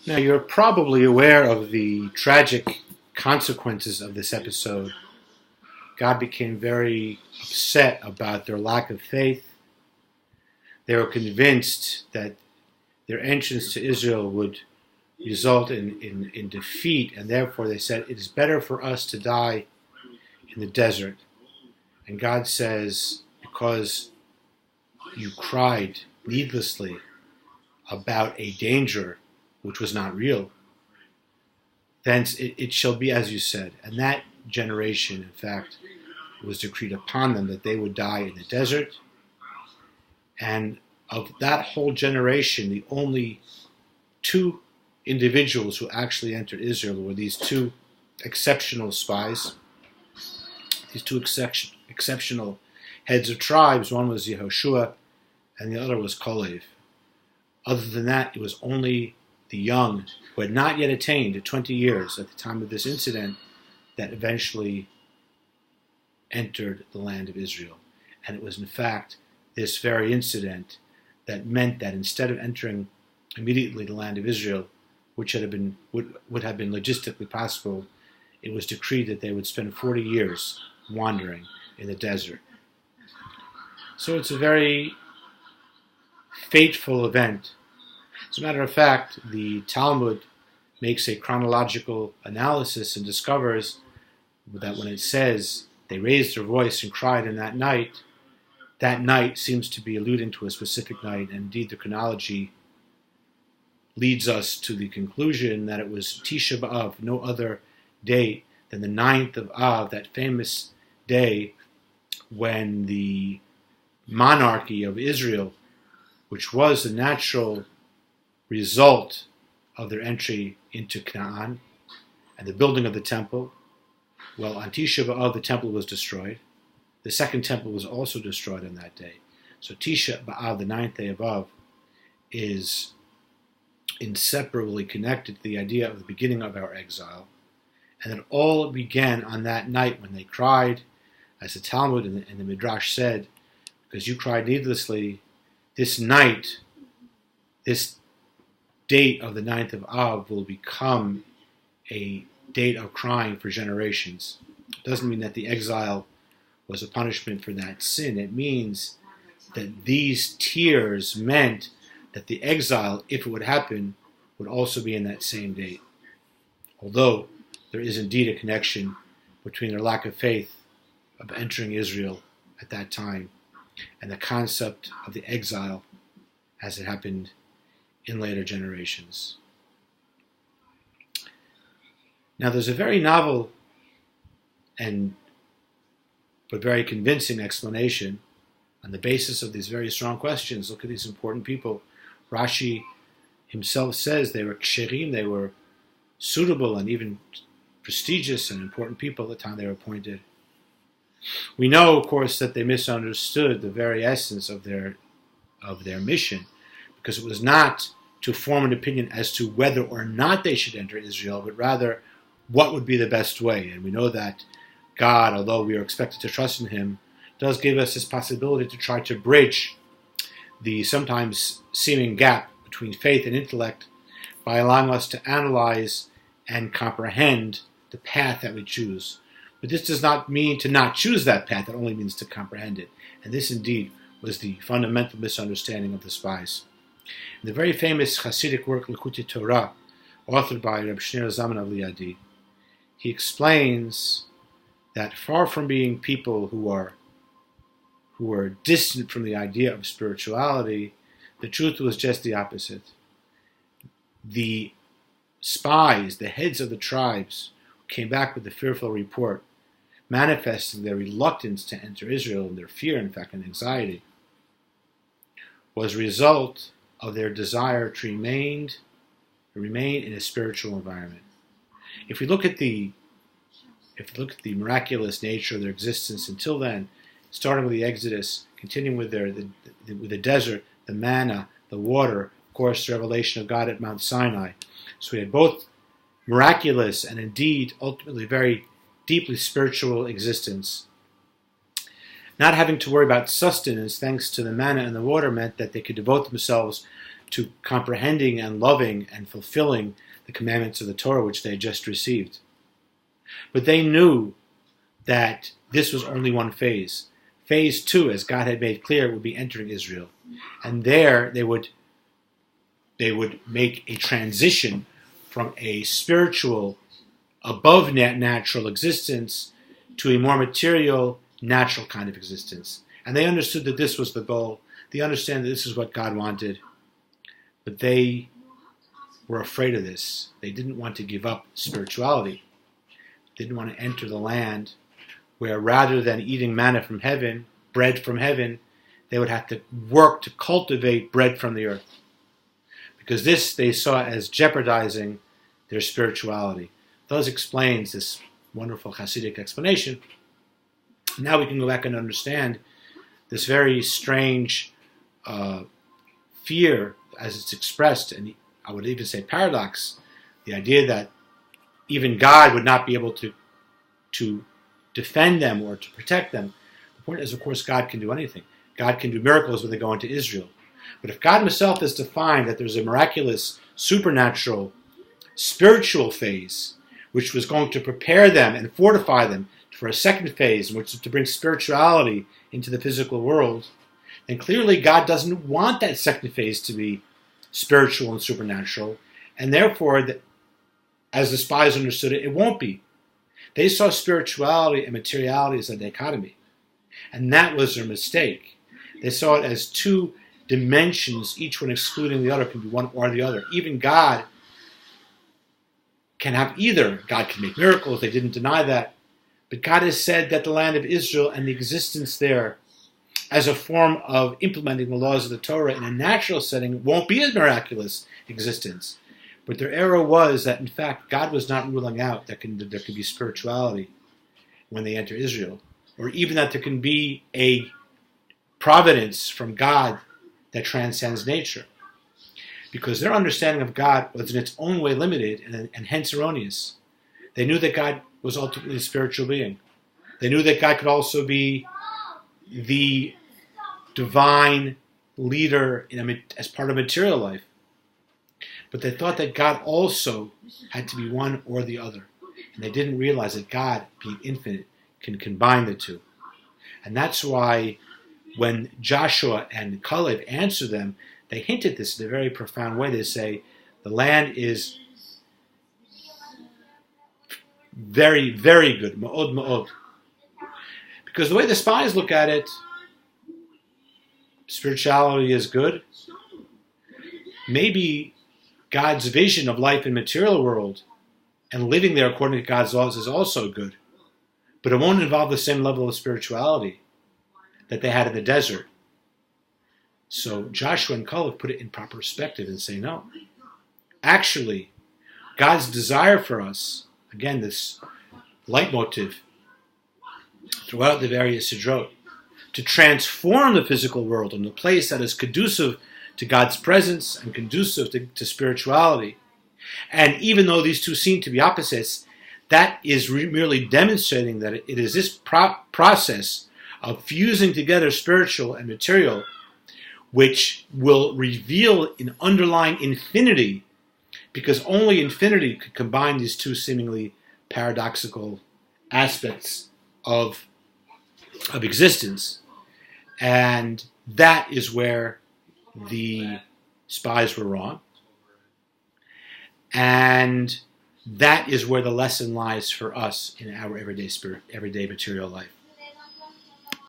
Now, you're probably aware of the tragic consequences of this episode. God became very upset about their lack of faith. They were convinced that their entrance to Israel would result in defeat, and therefore they said, it is better for us to die in the desert. And God says, because you cried needlessly about a danger which was not real, thence it shall be as you said. And that generation, in fact, was decreed upon them that they would die in the desert. And of that whole generation, the only two individuals who actually entered Israel were these two exceptional spies, these two exceptional heads of tribes. One was Yehoshua, and the other was Kalev. Other than that, it was only the young, who had not yet attained 20 years at the time of this incident, that eventually entered the land of Israel. And it was in fact this very incident that meant that instead of entering immediately the land of Israel, which would have been logistically possible, it was decreed that they would spend 40 years wandering in the desert. So it's a very fateful event. As a matter of fact, the Talmud makes a chronological analysis and discovers that when it says they raised their voice and cried in that night seems to be alluding to a specific night, and indeed the chronology leads us to the conclusion that it was Tisha B'Av, no other date than the 9th of Av, that famous day when the monarchy of Israel, which was the natural result of their entry into Canaan and the building of the temple, well, on Tisha B'Av the temple was destroyed. The second temple was also destroyed on that day. So Tisha B'Av, the 9th day of Av, is inseparably connected to the idea of the beginning of our exile. And it all began on that night when they cried, as the Talmud and the Midrash said, because you cried needlessly. This night, this date of the 9th of Av will become a date of crying for generations. It doesn't mean that the exile was a punishment for that sin. It means that these tears meant that the exile, if it would happen, would also be in that same date. Although there is indeed a connection between their lack of faith of entering Israel at that time and the concept of the exile as it happened in later generations. Now there's a very novel but very convincing explanation on the basis of these very strong questions. Look at these important people. Rashi himself says they were ksherim, they were suitable and even prestigious and important people at the time they were appointed. We know, of course, that they misunderstood the very essence of their mission, because it was not to form an opinion as to whether or not they should enter Israel, but rather what would be the best way. And we know that God, although we are expected to trust in Him, does give us this possibility to try to bridge the sometimes seeming gap between faith and intellect by allowing us to analyze and comprehend the path that we choose. But this does not mean to not choose that path, it only means to comprehend it. And this indeed was the fundamental misunderstanding of the spies. In the very famous Hasidic work Likutei Torah, authored by Reb Shneur Zalman of Liadi, he explains that far from being people who are distant from the idea of spirituality, the truth was just the opposite. The spies, the heads of the tribes, came back with the fearful report, manifesting their reluctance to enter Israel and their fear, in fact, and anxiety, was a result of their desire to remain in a spiritual environment. If we look at the miraculous nature of their existence until then, starting with the Exodus, continuing with the desert, the manna, the water, of course, the revelation of God at Mount Sinai. So we had both miraculous and indeed ultimately very deeply spiritual existence. Not having to worry about sustenance thanks to the manna and the water meant that they could devote themselves to comprehending and loving and fulfilling the commandments of the Torah which they had just received. But they knew that this was only one phase. Phase 2, as God had made clear, would be entering Israel. And there they would make a transition from a spiritual, above natural existence to a more material, natural kind of existence. And they understood that this was the goal. They understand that this is what God wanted. But they were afraid of this. They didn't want to give up spirituality. They didn't want to enter the land where rather than eating manna from heaven, bread from heaven, they would have to work to cultivate bread from the earth. Because this they saw as jeopardizing their spirituality. Thus explains this wonderful Hasidic explanation. Now we can go back and understand this very strange fear as it's expressed, and I would even say paradox, the idea that even God would not be able to defend them or to protect them. The point is, of course, God can do anything. God can do miracles when they go into Israel. But if God himself has defined that there's a miraculous, supernatural, spiritual phase, which was going to prepare them and fortify them for a second phase, which is to bring spirituality into the physical world, then clearly God doesn't want that second phase to be spiritual and supernatural, and therefore, as the spies understood it, it won't be. They saw spirituality and materiality as a dichotomy, and that was their mistake. They saw it as two dimensions, each one excluding the other, can be one or the other. Even God can have either. God can make miracles, they didn't deny that. But God has said that the land of Israel and the existence there as a form of implementing the laws of the Torah in a natural setting won't be a miraculous existence. But their error was that, in fact, God was not ruling out that there could be spirituality when they enter Israel, or even that there can be a providence from God that transcends nature. Because their understanding of God was in its own way limited and hence erroneous. They knew that God was ultimately a spiritual being. They knew that God could also be the divine leader as part of material life. But they thought that God also had to be one or the other. And they didn't realize that God, being infinite, can combine the two. And that's why when Joshua and Caleb answer them, they hint at this in a very profound way. They say, the land is very, very good. Ma'od, ma'od. Because the way the spies look at it, spirituality is good. Maybe God's vision of life in the material world and living there according to God's laws is also good. But it won't involve the same level of spirituality that they had in the desert. So Joshua and Caleb put it in proper perspective and say, no. Actually, God's desire for us, again, this leitmotif throughout the various Sidrot, to transform the physical world into a place that is conducive to God's presence and conducive to spirituality. And even though these two seem to be opposites, that is merely demonstrating that it is this process of fusing together spiritual and material which will reveal an underlying infinity, because only infinity could combine these two seemingly paradoxical aspects of existence. And that is where the spies were wrong. And that is where the lesson lies for us in our everyday material life.